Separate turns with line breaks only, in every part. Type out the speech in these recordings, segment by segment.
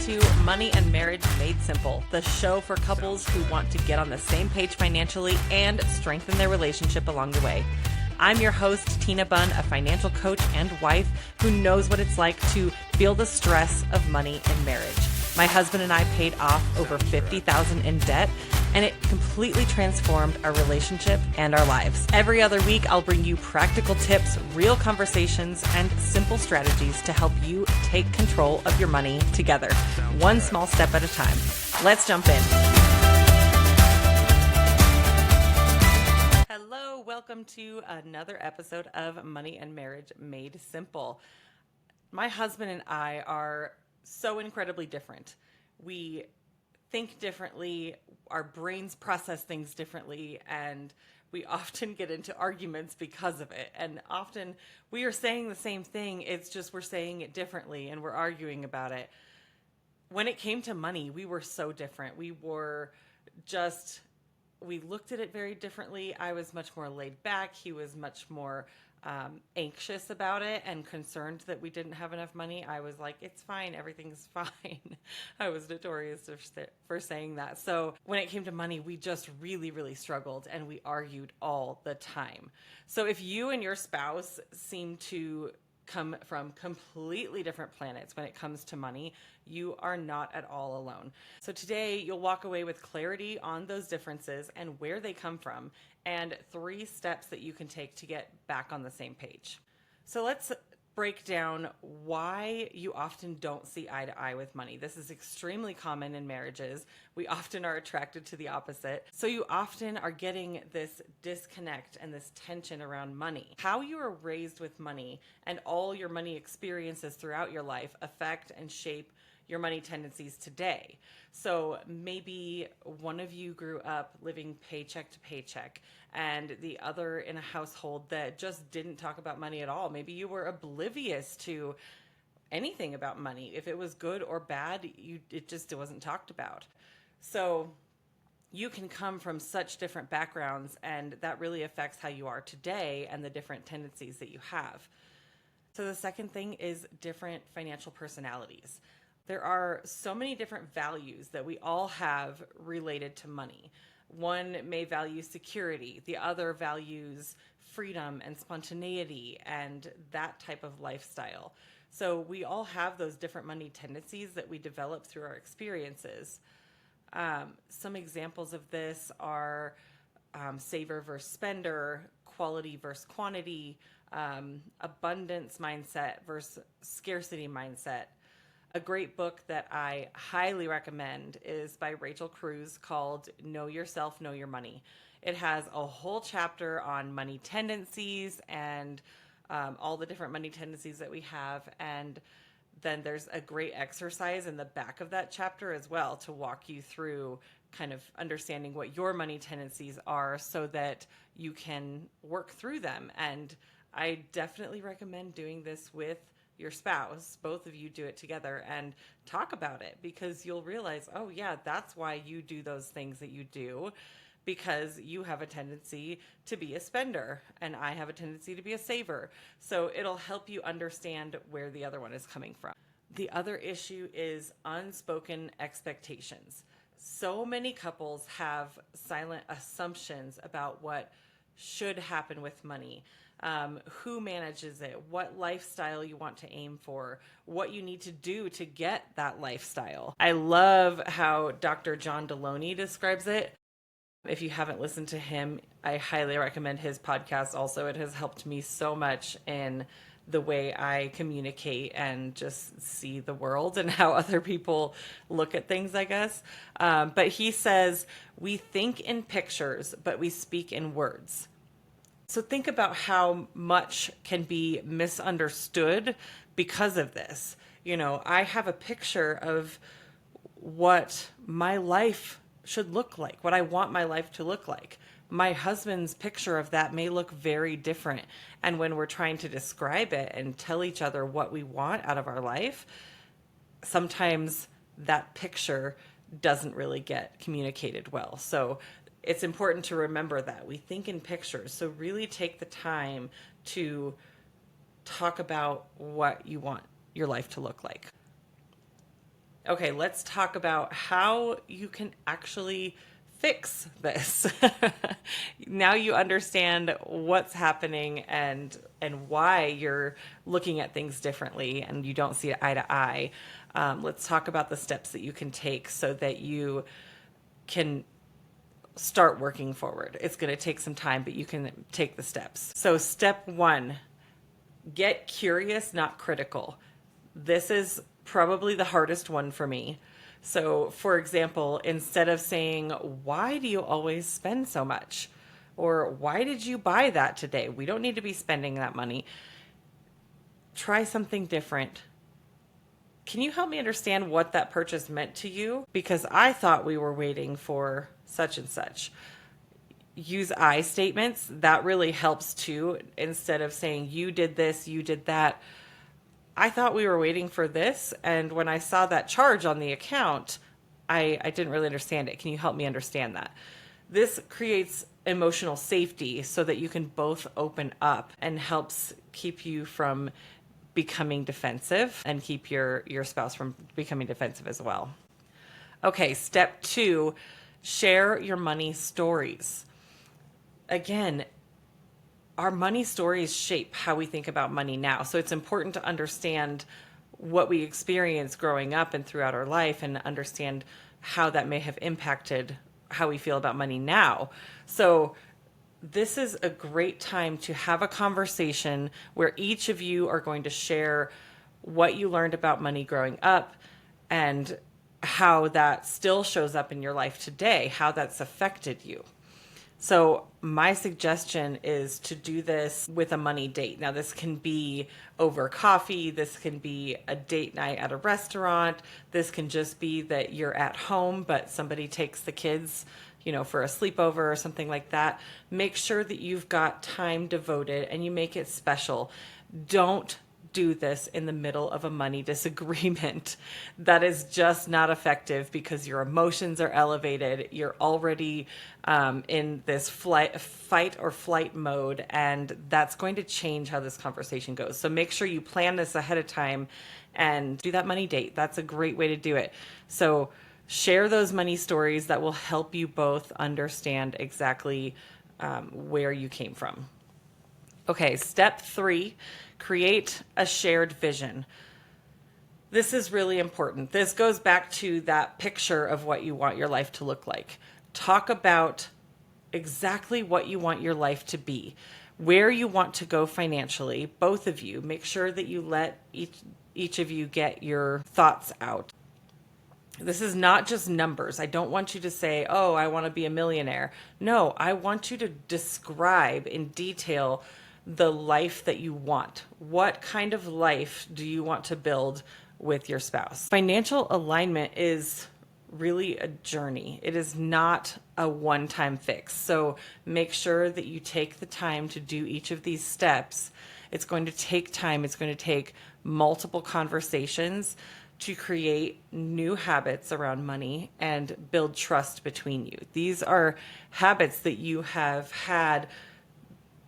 to Money and Marriage Made Simple, the show for couples who want to get on the same page financially and strengthen their relationship along the way. I'm your host, Tina Bunn, a financial coach and wife who knows what it's like to feel the stress of money in marriage. My husband and I paid off over $50,000 in debt, and it completely transformed our relationship and our lives. Every other week, I'll bring you practical tips, real conversations, and simple strategies to help you take control of your money together, one small step at a time. Let's jump in. Hello, welcome to another episode of Money and Marriage Made Simple. My husband and I are so incredibly different. We think differently, our brains process things differently, and we often get into arguments because of it. And often we are saying the same thing, it's just we're saying it differently and we're arguing about it. When it came to money, we were so different. We looked at it very differently. I was much more laid back. He was much more anxious about it and concerned that we didn't have enough money. I was like, it's fine. Everything's fine. I was notorious for saying that. So when it came to money, we just really, really struggled and we argued all the time. So if you and your spouse seem to come from completely different planets when it comes to money, you are not at all alone. So today you'll walk away with clarity on those differences and where they come from, and 3 steps that you can take to get back on the same page. So let's break down why you often don't see eye to eye with money. This is extremely common in marriages. We often are attracted to the opposite. So you often are getting this disconnect and this tension around money. How you are raised with money and all your money experiences throughout your life affect and shape your money tendencies today. So maybe one of you grew up living paycheck to paycheck and the other in a household that just didn't talk about money at all. Maybe you were oblivious to anything about money. If it was good or bad, it wasn't talked about. So you can come from such different backgrounds, and that really affects how you are today and the different tendencies that you have. So the second thing is different financial personalities. There are so many different values that we all have related to money. One may value security, the other values freedom and spontaneity and that type of lifestyle. So we all have those different money tendencies that we develop through our experiences. Some examples of this are saver versus spender, quality versus quantity, abundance mindset versus scarcity mindset. A great book that I highly recommend is by Rachel Cruz called Know Yourself, Know Your Money. It has a whole chapter on money tendencies and all the different money tendencies that we have. And then there's a great exercise in the back of that chapter as well to walk you through kind of understanding what your money tendencies are so that you can work through them. And I definitely recommend doing this with your spouse. Both of you do it together and talk about it, because you'll realize, oh yeah, that's why you do those things that you do, because you have a tendency to be a spender and I have a tendency to be a saver. So it'll help you understand where the other one is coming from. The other issue is unspoken expectations. So many couples have silent assumptions about what should happen with money. Who manages it, what lifestyle you want to aim for, what you need to do to get that lifestyle. I love how Dr. John Deloney describes it. If you haven't listened to him, I highly recommend his podcast also. It has helped me so much in the way I communicate and just see the world and how other people look at things, I guess. But he says, we think in pictures, but we speak in words. So think about how much can be misunderstood because of this. You know, I have a picture of what my life should look like, what I want my life to look like. My husband's picture of that may look very different. And when we're trying to describe it and tell each other what we want out of our life, sometimes that picture doesn't really get communicated well. So it's important to remember that we think in pictures. So really take the time to talk about what you want your life to look like. Okay, let's talk about how you can actually fix this. Now you understand what's happening and why you're looking at things differently and you don't see it eye to eye. Let's talk about the steps that you can take so that you can start working forward. It's going to take some time, but you can take the steps. So, step one, get curious, not critical. This is probably the hardest one for me. So, for example, instead of saying, "Why do you always spend so much?" or "Why did you buy that today?" We don't need to be spending that money. Try something different. Can you help me understand what that purchase meant to you? Because I thought we were waiting for such and such. Use I statements. That really helps too. Instead of saying, "You did this, you did that." I thought we were waiting for this, and when I saw that charge on the account, I didn't really understand it. Can you help me understand that? This creates emotional safety so that you can both open up and helps keep you from becoming defensive and keep your spouse from becoming defensive as well. Okay, step two, share your money stories. Again, our money stories shape how we think about money now. So it's important to understand what we experienced growing up and throughout our life and understand how that may have impacted how we feel about money now. So this is a great time to have a conversation where each of you are going to share what you learned about money growing up and how that still shows up in your life today, how that's affected you. So my suggestion is to do this with a money date. Now, this can be over coffee. This can be a date night at a restaurant. This can just be that you're at home, but somebody takes the kids, for a sleepover or something like that. Make sure that you've got time devoted and you make it special. Don't do this in the middle of a money disagreement. That is just not effective because your emotions are elevated. You're already in this fight or flight mode, and that's going to change how this conversation goes. So make sure you plan this ahead of time and do that money date. That's a great way to do it. So share those money stories that will help you both understand exactly where you came from. Okay, step three, create a shared vision. This is really important. This goes back to that picture of what you want your life to look like. Talk about exactly what you want your life to be, where you want to go financially, both of you. Make sure that you let each of you get your thoughts out. This is not just numbers. I don't want you to say, "Oh, I want to be a millionaire." No, I want you to describe in detail the life that you want. What kind of life do you want to build with your spouse? Financial alignment is really a journey. It is not a one-time fix. So make sure that you take the time to do each of these steps. It's going to take time. It's going to take multiple conversations to create new habits around money and build trust between you. These are habits that you have had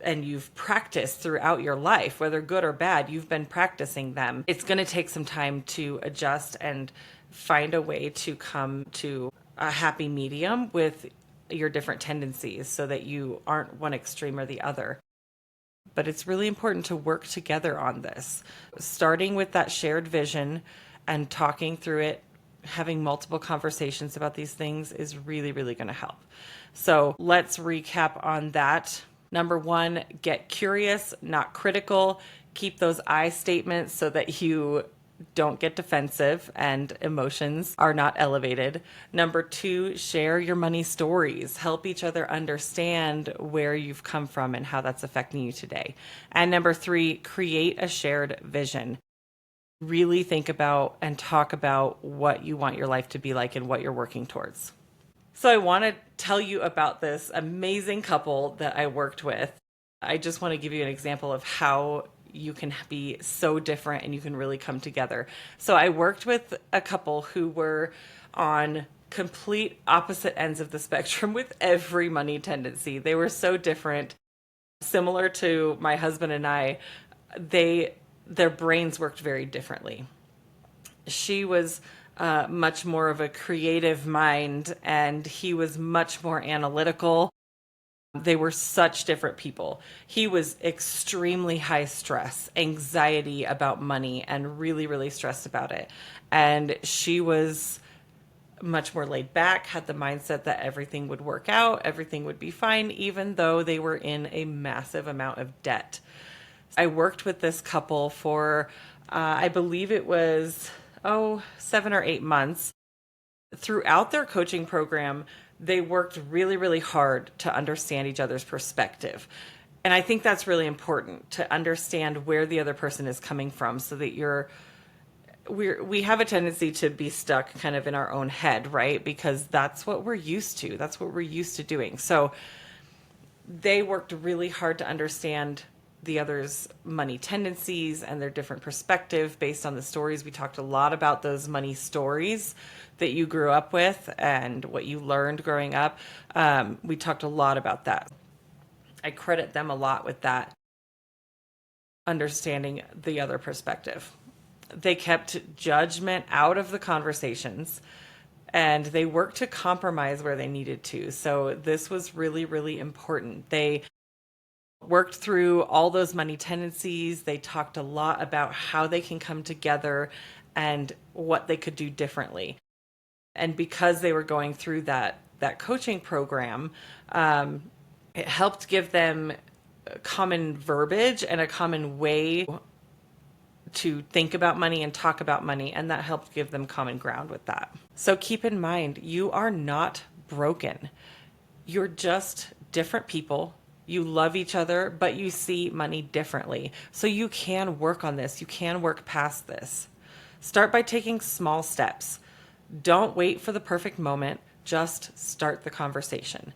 and you've practiced throughout your life, whether good or bad, you've been practicing them. It's going to take some time to adjust and find a way to come to a happy medium with your different tendencies so that you aren't one extreme or the other. But it's really important to work together on this, starting with that shared vision and talking through it. Having multiple conversations about these things is really, really going to help. So let's recap on that. Number one, get curious, not critical. Keep those I statements so that you don't get defensive and emotions are not elevated. Number two, share your money stories. Help each other understand where you've come from and how that's affecting you today. And number three, create a shared vision. Really think about and talk about what you want your life to be like and what you're working towards. So I want to tell you about this amazing couple that I worked with. I just want to give you an example of how you can be so different and you can really come together. So I worked with a couple who were on complete opposite ends of the spectrum with every money tendency. They were so different. Similar to my husband and I, their brains worked very differently. She was much more of a creative mind, and he was much more analytical. They were such different people. He was extremely high stress, anxiety about money, and really, really stressed about it. And she was much more laid back, had the mindset that everything would work out, everything would be fine, even though they were in a massive amount of debt. I worked with this couple for, I believe it was, 7 or 8 months. Throughout their coaching program, they worked really, really hard to understand each other's perspective. And I think that's really important, to understand where the other person is coming from, so that we have a tendency to be stuck kind of in our own head, right? Because that's what we're used to. That's what we're used to doing. So they worked really hard to understand the other's money tendencies and their different perspective based on the stories. We talked a lot about those money stories that you grew up with and what you learned growing up. We talked a lot about that. I credit them a lot with that, understanding the other perspective. They kept judgment out of the conversations, and they worked to compromise where they needed to. So this was really, really important. They worked through all those money tendencies. They talked a lot about how they can come together and what they could do differently. And because they were going through that coaching program, it helped give them common verbiage and a common way to think about money and talk about money, and that helped give them common ground with that. So keep in mind, you are not broken. You're just different people. You love each other, but you see money differently. So you can work on this. You can work past this. Start by taking small steps. Don't wait for the perfect moment. Just start the conversation.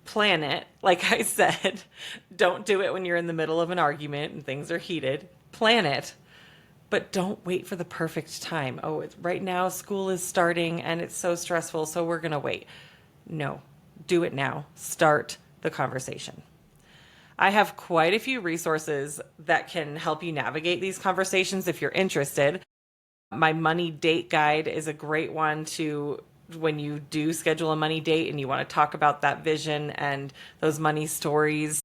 Plan it. Like I said, don't do it when you're in the middle of an argument and things are heated. Plan it. But don't wait for the perfect time. Oh, right now school is starting and it's so stressful, so we're going to wait. No, do it now. Start the conversation. I have quite a few resources that can help you navigate these conversations if you're interested. My money date guide is a great one to, when you do schedule a money date and you want to talk about that vision and those money stories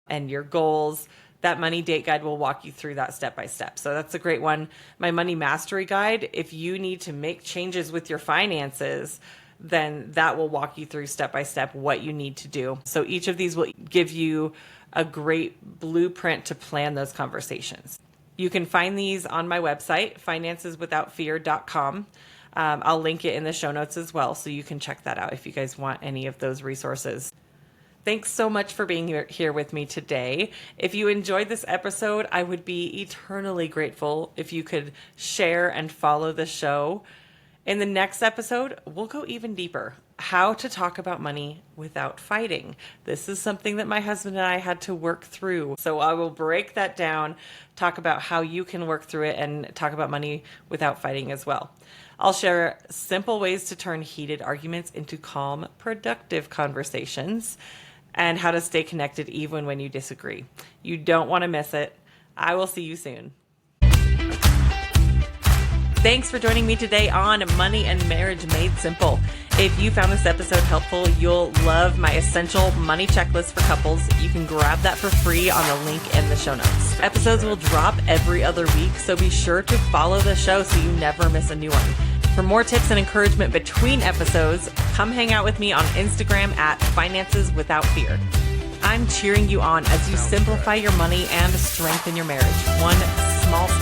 and your goals. That money date guide will walk you through that step by step. So that's a great one. My money mastery guide, if you need to make changes with your finances, then that will walk you through step by step what you need to do. So each of these will give you a great blueprint to plan those conversations. You can find these on my website, financeswithoutfear.com. I'll link it in the show notes as well, so you can check that out if you guys want any of those resources. Thanks so much for being here with me today. If you enjoyed this episode, I would be eternally grateful if you could share and follow the show. In the next episode, we'll go even deeper. How to talk about money without fighting. This is something that my husband and I had to work through. So I will break that down, talk about how you can work through it, and talk about money without fighting as well. I'll share simple ways to turn heated arguments into calm, productive conversations, and how to stay connected even when you disagree. You don't want to miss it. I will see you soon. Thanks for joining me today on Money and Marriage Made Simple. If you found this episode helpful, you'll love my essential money checklist for couples. You can grab that for free on the link in the show notes. Episodes will drop every other week, so be sure to follow the show so you never miss a new one. For more tips and encouragement between episodes, come hang out with me on Instagram at financeswithoutfear. I'm cheering you on as you simplify your money and strengthen your marriage, one small step